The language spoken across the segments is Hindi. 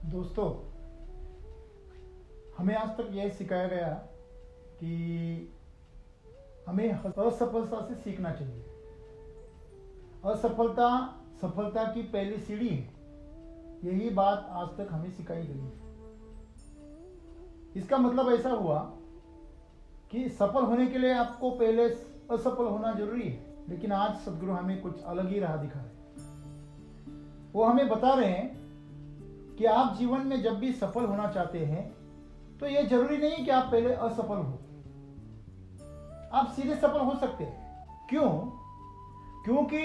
दोस्तों, हमें आज तक यह सिखाया गया कि हमें असफलता से सीखना चाहिए। असफलता सफलता की पहली सीढ़ी है, यही बात आज तक हमें सिखाई गई है। इसका मतलब ऐसा हुआ कि सफल होने के लिए आपको पहले असफल होना जरूरी है। लेकिन आज सदगुरु हमें कुछ अलग ही राह दिखा रहे हैं। वो हमें बता रहे हैं कि आप जीवन में जब भी सफल होना चाहते हैं तो यह जरूरी नहीं कि आप पहले असफल हो, आप सीधे सफल हो सकते हैं। क्यों? क्योंकि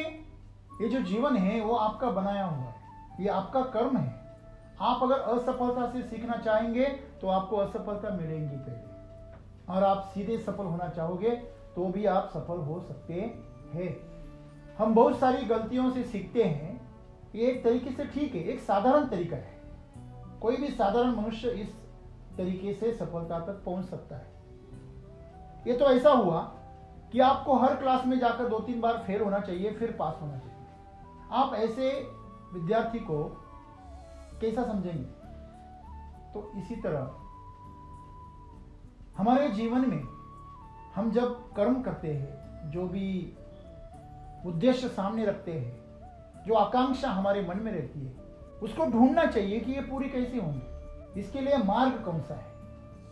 ये जो जीवन है वो आपका बनाया हुआ है, ये आपका कर्म है। आप अगर असफलता से सीखना चाहेंगे तो आपको असफलता मिलेंगी पहले, और आप सीधे सफल होना चाहोगे तो भी आप सफल हो सकते हैं। हम बहुत सारी गलतियों से सीखते हैं, ये एक तरीके से ठीक है, एक साधारण तरीका है। कोई भी साधारण मनुष्य इस तरीके से सफलता तक पहुंच सकता है। ये तो ऐसा हुआ कि आपको हर क्लास में जाकर 2-3 बार फेल होना चाहिए, फिर पास होना चाहिए। आप ऐसे विद्यार्थी को कैसा समझेंगे? तो इसी तरह हमारे जीवन में हम जब कर्म करते हैं, जो भी उद्देश्य सामने रखते हैं, जो आकांक्षा हमारे मन में रहती है, उसको ढूंढना चाहिए कि ये पूरी कैसे होंगी। इसके लिए मार्ग कौन सा है,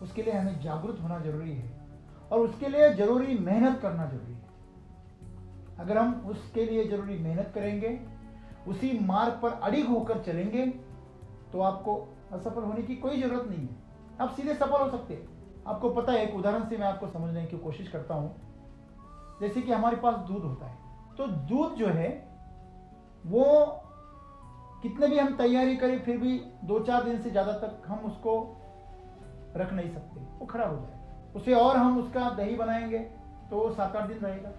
उसके लिए हमें जागरूक होना जरूरी है, और उसके लिए जरूरी मेहनत करना जरूरी है। अगर हम उसके लिए जरूरी मेहनत करेंगे, उसी मार्ग पर अडिग होकर चलेंगे, तो आपको असफल होने की कोई जरूरत नहीं है, आप सीधे सफल हो सकते हैं। आपको पता है, एक उदाहरण से मैं आपको समझने की कोशिश करता हूं। जैसे कि हमारे पास दूध होता है, तो दूध जो है वो कितने भी हम तैयारी करें फिर भी 2-4 दिन से ज्यादा तक हम उसको रख नहीं सकते, वो खराब हो जाए। उसे और हम उसका दही बनाएंगे तो वो 7-8 दिन रहेगा।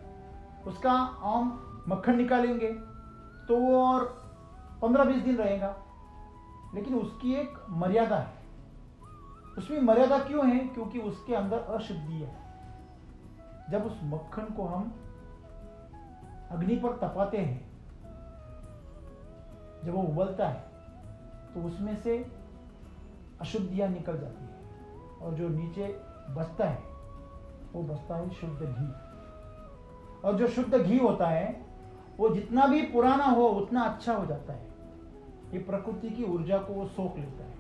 उसका आम मक्खन निकालेंगे तो वो और 15-20 दिन रहेगा। लेकिन उसकी एक मर्यादा है। उसमें मर्यादा क्यों है? क्योंकि उसके अंदर अशुद्धि है। जब उस मक्खन को हम अग्नि पर तपाते हैं, जब वो उबलता है तो उसमें से अशुद्धियां निकल जाती है, और जो नीचे बचता है वो बचता है शुद्ध घी। और जो शुद्ध घी होता है वो जितना भी पुराना हो उतना अच्छा हो जाता है। ये प्रकृति की ऊर्जा को वो सोख लेता है,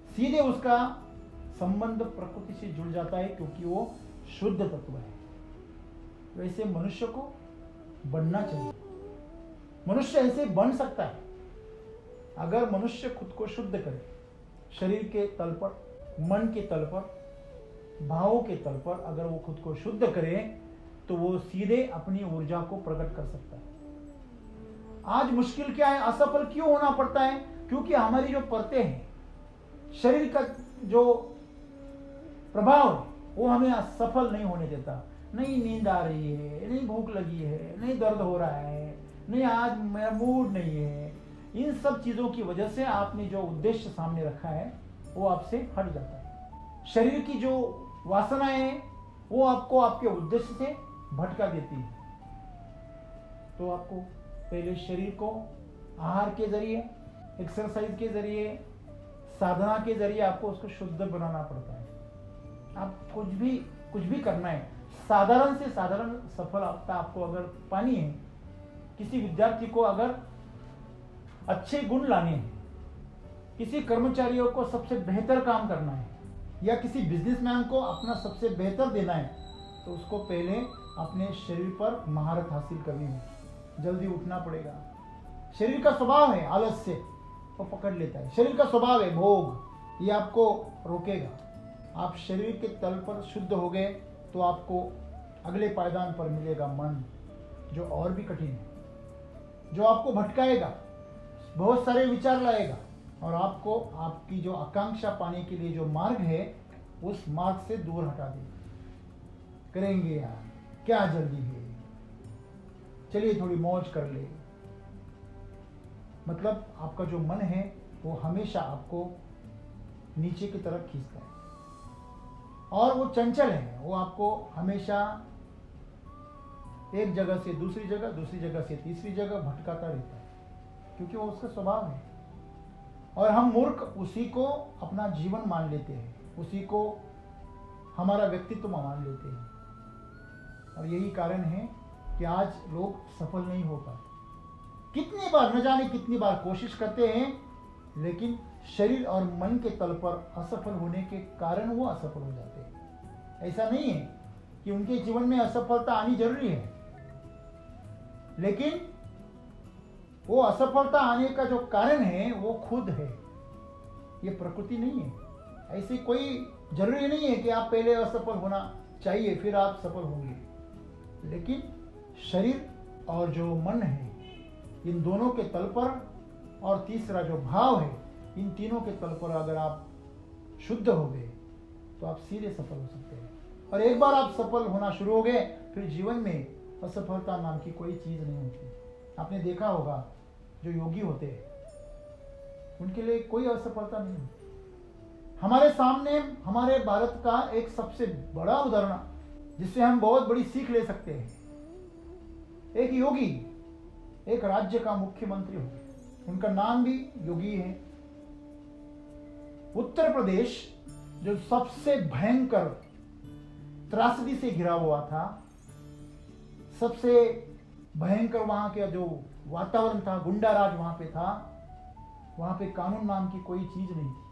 सीधे उसका संबंध प्रकृति से जुड़ जाता है, क्योंकि वो शुद्ध तत्व है। वैसे मनुष्य को बनना चाहिए। मनुष्य ऐसे बन सकता है अगर मनुष्य खुद को शुद्ध करे, शरीर के तल पर, मन के तल पर, भावों के तल पर अगर वो खुद को शुद्ध करे तो वो सीधे अपनी ऊर्जा को प्रकट कर सकता है। आज मुश्किल क्या है, असफल क्यों होना पड़ता है? क्योंकि हमारी जो परतें हैं, शरीर का जो प्रभाव है वो हमें असफल नहीं होने देता। नहीं नींद आ रही है, नहीं भूख लगी है, नहीं दर्द हो रहा है, नहीं आज मेरा मूड नहीं है। इन सब चीजों की वजह से आपने जो उद्देश्य सामने रखा है वो आपसे हट जाता है। शरीर की जो वासनाएं हैं वो आपको आपके उद्देश्य से भटका देती है। तो आपको पहले शरीर को आहार के जरिए, एक्सरसाइज के जरिए, साधना के जरिए आपको उसको शुद्ध बनाना पड़ता है। आप कुछ भी करना है, साधारण से साधारण सफलता आपको अगर पानी है, किसी विद्यार्थी को अगर अच्छे गुण लाने हैं, किसी कर्मचारियों को सबसे बेहतर काम करना है, या किसी बिजनेसमैन को अपना सबसे बेहतर देना है, तो उसको पहले अपने शरीर पर महारत हासिल करनी होगी। जल्दी उठना पड़ेगा। शरीर का स्वभाव है आलस्य, वो पकड़ लेता है। शरीर का स्वभाव है भोग, ये आपको रोकेगा। आप शरीर के तल पर शुद्ध हो गए तो आपको अगले पायदान पर मिलेगा मन, जो और भी कठिन है, जो आपको भटकाएगा, बहुत सारे विचार लाएगा, और आपको आपकी जो आकांक्षा पाने के लिए जो मार्ग है उस मार्ग से दूर हटा देगा। करेंगे यार, क्या जल्दी है, चलिए थोड़ी मौज कर ले। मतलब आपका जो मन है वो हमेशा आपको नीचे की तरफ खींचता है, और वो चंचल है, वो आपको हमेशा एक जगह से दूसरी जगह, दूसरी जगह से तीसरी जगह भटकाता रहता है, क्योंकि वो उसका स्वभाव है। और हम मूर्ख उसी को अपना जीवन मान लेते हैं, उसी को हमारा व्यक्तित्व मान लेते हैं। और यही कारण है कि आज लोग सफल नहीं हो पाते। कितनी बार, न जाने कितनी बार कोशिश करते हैं, लेकिन शरीर और मन के तल पर असफल होने के कारण वो असफल हो जाते हैं। ऐसा नहीं है कि उनके जीवन में असफलता आनी जरूरी है, लेकिन वो असफलता आने का जो कारण है वो खुद है, ये प्रकृति नहीं है। ऐसी कोई जरूरी नहीं है कि आप पहले असफल होना चाहिए फिर आप सफल होंगे, लेकिन शरीर और जो मन है इन दोनों के तल पर, और तीसरा जो भाव है, इन तीनों के तल पर अगर आप शुद्ध हो गए तो आप सीधे सफल हो सकते हैं। और एक बार आप सफल होना शुरू हो गए, फिर जीवन में असफलता नाम की कोई चीज नहीं होती। आपने देखा होगा जो योगी होते हैं उनके लिए कोई असफलता नहीं होती। हमारे सामने हमारे भारत का एक सबसे बड़ा उदाहरण जिससे हम बहुत बड़ी सीख ले सकते हैं, एक योगी एक राज्य का मुख्यमंत्री हो गए, उनका नाम भी योगी है। उत्तर प्रदेश जो सबसे भयंकर त्रासदी से घिरा हुआ था, सबसे भयंकर वहां का जो वातावरण था, गुंडा राज वहां पे था, वहां पे कानून नाम की कोई चीज नहीं थी।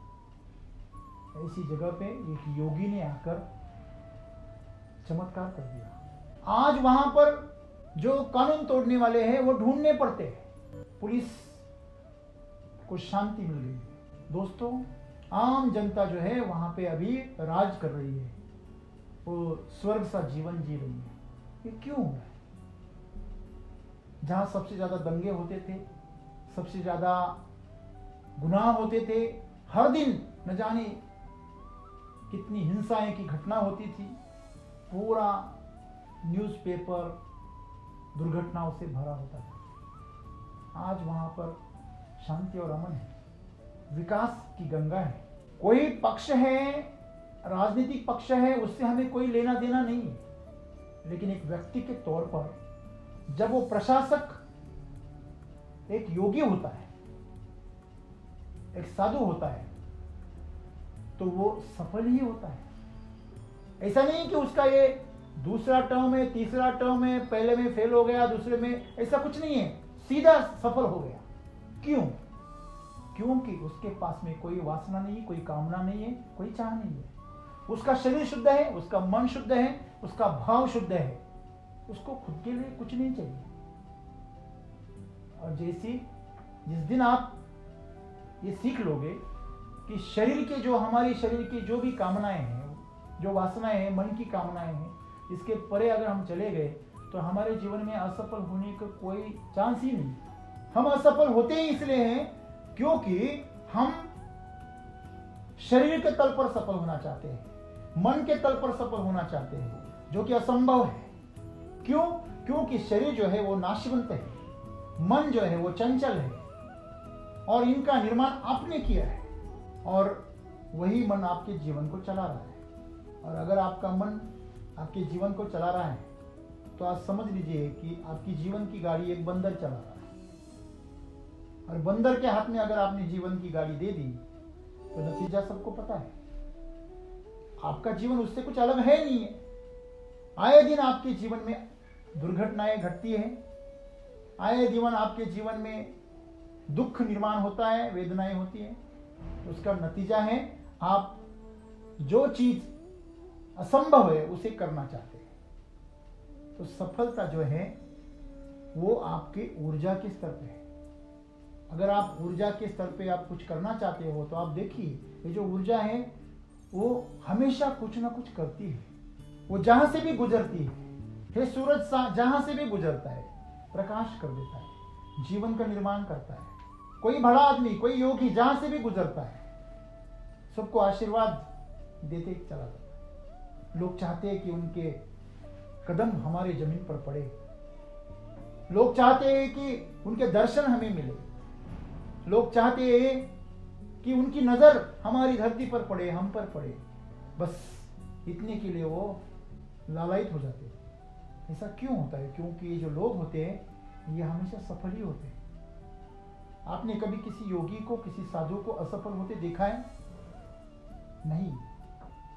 ऐसी जगह पे एक योगी ने आकर चमत्कार कर दिया। आज वहां पर जो कानून तोड़ने वाले हैं वो ढूंढने पड़ते हैं। पुलिस को शांति मिल गई। दोस्तों, आम जनता जो है वहां पे अभी राज कर रही है, वो स्वर्ग सा जीवन जी रही है। ये क्यों है? जहां सबसे ज्यादा दंगे होते थे, सबसे ज्यादा गुनाह होते थे, हर दिन न जाने कितनी हिंसाएं की घटना होती थी, पूरा न्यूज़पेपर दुर्घटनाओं से भरा होता था। आज वहां पर शांति और अमन है, विकास की गंगा है। कोई पक्ष है, राजनीतिक पक्ष है, उससे हमें कोई लेना देना नहीं है, लेकिन एक व्यक्ति के तौर पर जब वो प्रशासक एक योगी होता है, एक साधु होता है, तो वो सफल ही होता है। ऐसा नहीं कि उसका ये दूसरा टर्म है, तीसरा टर्म है, पहले में फेल हो गया, दूसरे में, ऐसा कुछ नहीं है, सीधा सफल हो गया। क्यों? क्योंकि उसके पास में कोई वासना नहीं, कोई कामना नहीं है, कोई चाह नहीं है। उसका शरीर शुद्ध है, उसका मन शुद्ध है, उसका भाव शुद्ध है, उसको खुद के लिए कुछ नहीं चाहिए। और जिस दिन आप ये सीख लोगे कि शरीर के जो हमारी शरीर की जो भी कामनाएं हैं, जो वासनाएं हैं, मन की कामनाएं हैं, इसके परे अगर हम चले गए तो हमारे जीवन में असफल होने का कोई चांस ही नहीं। हम असफल होते ही इसलिए हैं क्योंकि हम शरीर के तल पर सफल होना चाहते हैं, मन के तल पर सफल होना चाहते हैं, जो कि असंभव है। क्यों? क्योंकि शरीर जो है वो नाशवंत है, मन जो है वो चंचल है, और इनका निर्माण आपने किया है, और वही मन आपके जीवन को चला रहा है। और अगर आपका मन आपके जीवन को चला रहा है तो आप समझ लीजिए कि आपकी जीवन की गाड़ी एक बंदर चला रहा है, और बंदर के हाथ में अगर आपने जीवन की गाड़ी दे दी तो नतीजा सबको पता है। आपका जीवन उससे कुछ अलग है नहीं है। आए दिन आपके जीवन में दुर्घटनाएं घटती हैं, आए दिन आपके जीवन में दुख निर्माण होता है, वेदनाएं होती हैं। उसका नतीजा है आप जो चीज असंभव है उसे करना चाहते हैं। तो सफलता जो है वो आपके ऊर्जा के स्तर पे है। अगर आप ऊर्जा के स्तर पे आप कुछ करना चाहते हो तो आप देखिए, ये जो ऊर्जा है वो हमेशा कुछ ना कुछ करती है। वो जहां से भी गुजरती है, हे सूरज जहां से भी गुजरता है प्रकाश कर देता है, जीवन का निर्माण करता है। कोई बड़ा आदमी, कोई योगी जहां से भी गुजरता है सबको आशीर्वाद देते चला जाता है। लोग चाहते हैं कि उनके कदम हमारे जमीन पर पड़े, लोग चाहते हैं कि उनके दर्शन हमें मिले, लोग चाहते हैं कि उनकी नजर हमारी धरती पर पड़े, हम पर पड़े। बस इतने के लिए वो लालायित हो जाते हैं। ऐसा क्यों होता है? क्योंकि ये जो लोग होते हैं ये हमेशा सफल ही होते हैं। आपने कभी किसी योगी को, किसी साधु को असफल होते देखा है? नहीं।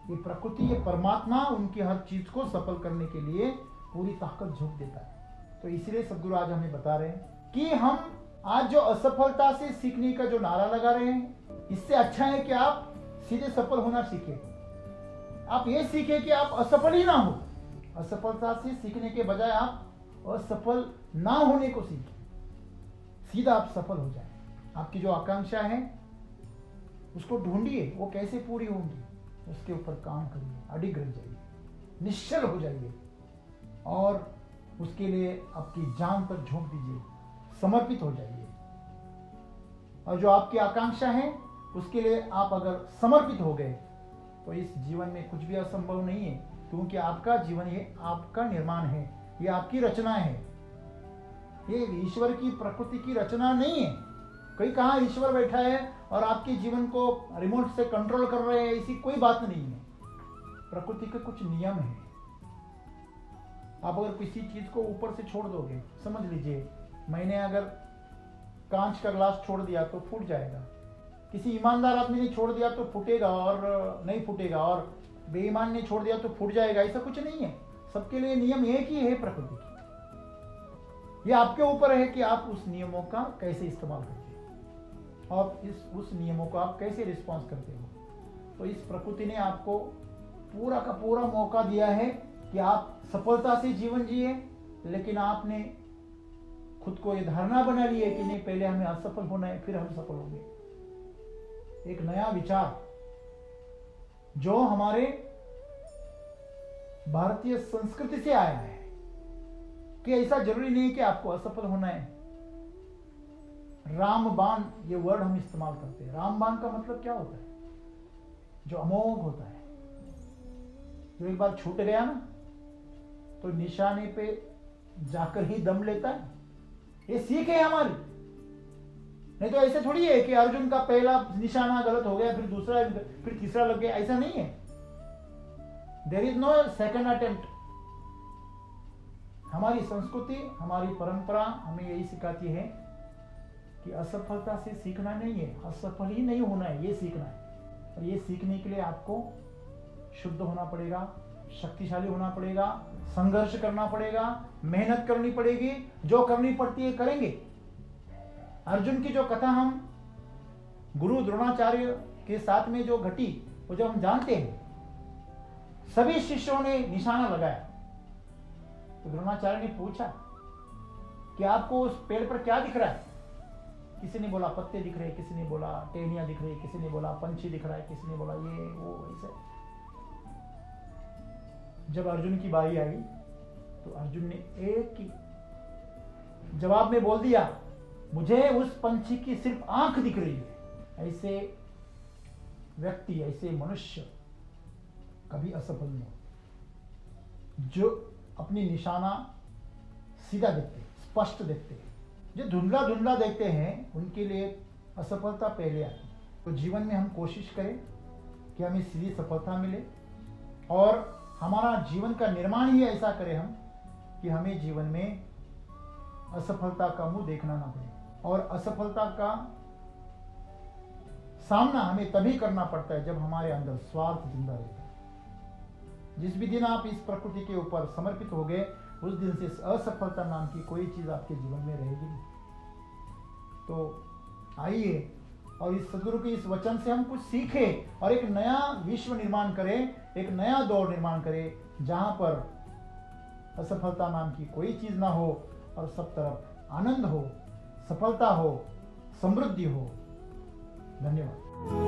ये प्रकृति, ये परमात्मा उनकी हर चीज को सफल करने के लिए पूरी ताकत झोंक देता है। तो इसलिए सद्गुरु आज हमें बता रहे हैं कि हम आज जो असफलता से सीखने का जो नारा लगा रहे हैं, इससे अच्छा है कि आप सीधे सफल होना सीखें। आप ये सीखें कि आप असफल ही ना हो। असफलता से सीखने के बजाय आप असफल ना होने को सीखें, सीधा आप सफल हो जाए। आपकी जो आकांक्षा है उसको ढूंढिए, वो कैसे पूरी होंगी, उसके ऊपर काम करिए, अडिग रह जाइए, निश्चल हो जाइए और उसके लिए आपकी जान पर झोंक दीजिए, समर्पित हो जाइए। और जो आपकी आकांक्षा है उसके लिए आप अगर समर्पित हो गए तो इस जीवन में कुछ भी असंभव नहीं है, क्योंकि आपका जीवन ये आपका निर्माण है, ये आपकी रचना है, ये ईश्वर की, प्रकृति की रचना नहीं है। कहीं कहाँ ईश्वर बैठा है और आपके जीवन को रिमोट से कंट्रोल कर रहे हैं, ऐसी कोई बात नहीं है। प्रकृति के कुछ नियम है। आप अगर किसी चीज को ऊपर से छोड़ दोगे, समझ लीजिए मैंने अगर कांच का ग्लास छोड़ दिया तो फूट जाएगा, किसी ईमानदार आदमी ने छोड़ दिया तो फूटेगा और नहीं फूटेगा, और बेईमान ने छोड़ दिया तो फूट जाएगा, ऐसा कुछ नहीं है। सबके लिए नियम एक ही है प्रकृति की। ये आपके ऊपर है कि आप उस नियमों का कैसे इस्तेमाल करते हो और उस नियमों को आप कैसे रिस्पॉन्स करते हो। तो इस प्रकृति ने आपको पूरा का पूरा मौका दिया है कि आप सफलता से जीवन जिए, लेकिन आपने खुद को ये धारणा बना ली है कि नहीं, पहले हमें असफल होना है फिर हम सफल होंगे। एक नया विचार जो हमारे भारतीय संस्कृति से आया है कि ऐसा जरूरी नहीं कि आपको असफल होना है। रामबाण ये वर्ड हम इस्तेमाल करते हैं। रामबाण का मतलब क्या होता है? जो अमोघ होता है, जो एक बार छूट गया ना तो निशाने पे जाकर ही दम लेता है। ये सीख है हमारी। नहीं तो ऐसे थोड़ी है कि अर्जुन का पहला निशाना गलत हो गया, फिर दूसरा, फिर तीसरा लग गया, ऐसा नहीं है। There is no second attempt. हमारी संस्कृति, हमारी परंपरा हमें यही सिखाती है कि असफलता से सीखना नहीं है, असफल ही नहीं होना है, ये सीखना है। और ये सीखने के लिए आपको शुद्ध होना पड़ेगा, शक्तिशाली होना पड़ेगा, संघर्ष करना पड़ेगा, मेहनत करनी पड़ेगी। जो करनी पड़ती है करेंगे। अर्जुन की जो कथा हम गुरु द्रोणाचार्य के साथ में जो घटी, वो जब हम जानते हैं, सभी शिष्यों ने निशाना लगाया। तो द्रोणाचार्य ने पूछा कि आपको उस पेड़ पर क्या दिख रहा है? किसी ने बोला पत्ते दिख रहे, किसी ने बोला टहनियां दिख रही, किसी ने बोला पंछी दिख रहा है, किसी ने बोला ये वो ऐसे। जब अर्जुन की बारी आई तो अर्जुन ने एक ही जवाब में बोल दिया, मुझे उस पंछी की सिर्फ आंख दिख रही है। ऐसे व्यक्ति, ऐसे मनुष्य कभी असफल नहीं होते, जो अपनी निशाना सीधा देखते, स्पष्ट देखते। जो धुंधला धुंधला देखते हैं उनके लिए असफलता पहले आती है। तो जीवन में हम कोशिश करें कि हमें सीधी सफलता मिले और हमारा जीवन का निर्माण ही ऐसा करें हम कि हमें जीवन में असफलता का मुंह देखना ना पड़े। और असफलता का सामना हमें तभी करना पड़ता है जब हमारे अंदर स्वार्थ जिंदा रहता है। जिस भी दिन आप इस प्रकृति के ऊपर समर्पित हो गए, उस दिन से असफलता नाम की कोई चीज आपके जीवन में रहेगी नहीं। तो आइए और इस सदगुरु के इस वचन से हम कुछ सीखें और एक नया विश्व निर्माण करें, एक नया दौर निर्माण करें जहां पर असफलता नाम की कोई चीज ना हो और सब तरफ आनंद हो, सफलता हो, समृद्धि हो। धन्यवाद।